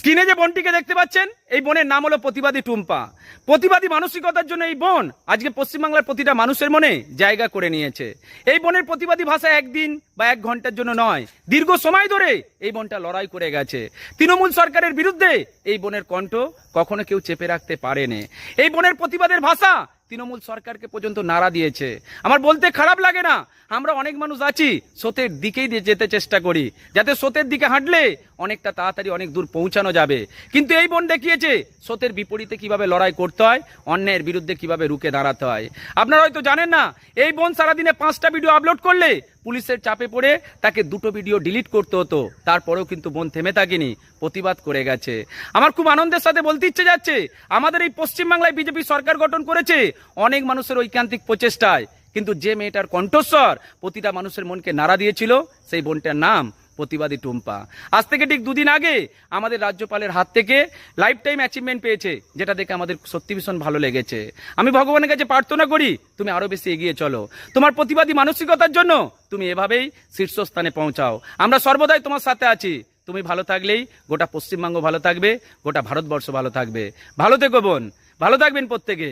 স্ক্রিনে যে বোনটিকে দেখতে পাচ্ছেন, এই বোনের নাম হলো প্রতিবাদী টুম্পা। প্রতিবাদী মানসিকতার জন্য এই বোন আজকে পশ্চিমবাংলার প্রতিটা মানুষের মনে জায়গা করে নিয়েছে। এই বোনের প্রতিবাদী ভাষা একদিন বা এক ঘন্টার জন্য নয়, দীর্ঘ সময় ধরে এই বোনটা লড়াই করে গেছে। তৃণমূল সরকারের বিরুদ্ধে এই বোনের কণ্ঠ কখনো কেউ চেপে রাখতে পারেনি। এই বোনের প্রতিবাদের ভাষা তৃণমূল সরকারকে পর্যন্ত নাড়া দিয়েছে। আমার বলতে খারাপ লাগে না, আমরা অনেক মানুষ আছি স্রোতের দিকেই যেতে চেষ্টা করি, যাতে স্রোতের দিকে হাঁটলে অনেকটা তাড়াতাড়ি অনেক দূর পৌঁছানো যাবে। কিন্তু এই বোন দেখিয়েছে স্রোতের বিপরীতে কিভাবে লড়াই করতে হয়, অন্যায়ের বিরুদ্ধে কিভাবে রুখে দাঁড়াতে হয়। আপনারা হয়তো জানেন না, এই বোন সারাদিনে 5টা ভিডিও আপলোড করলে পুলিশের চাপে পড়ে তাকে 2টো ভিডিও ডিলিট করতে হতো। তারপরেও কিন্তু বোন থেমে থাকেনি, প্রতিবাদ করে গেছে। আমার খুব আনন্দের সাথে বলতে ইচ্ছে যাচ্ছে, আমাদের এই পশ্চিমবাংলায় বিজেপি সরকার গঠন করেছে অনেক মানুষের ঐকান্তিক প্রচেষ্টায়, কিন্তু যে মেয়েটার কণ্ঠস্বর প্রতিটা মানুষের মনকে নাড়া দিয়েছিল, সেই বোনটার নাম প্রতিবাদী টুম্পা। আজ থেকে ঠিক 2 দিন আগে আমাদের রাজ্যপালের হাত থেকে লাইফ টাইম অ্যাচিভমেন্ট পেয়েছে, যেটা দেখে আমাদের সত্যি ভীষণ ভালো লেগেছে। আমি ভগবানের কাছে প্রার্থনা করি তুমি আরো বেশি এগিয়ে চলো, তোমার প্রতিবাদী মানসিকতার জন্য তুমি এভাবেই শীর্ষস্থানে পৌঁছাও। আমরা সর্বদাই তোমার সাথে আছি। তুমি ভালো থাকলেই গোটা পশ্চিমবঙ্গ ভালো থাকবে, গোটা ভারতবর্ষ ভালো থাকবে। ভালো থেকো বোন, ভালো থাকবেন প্রত্যেকে।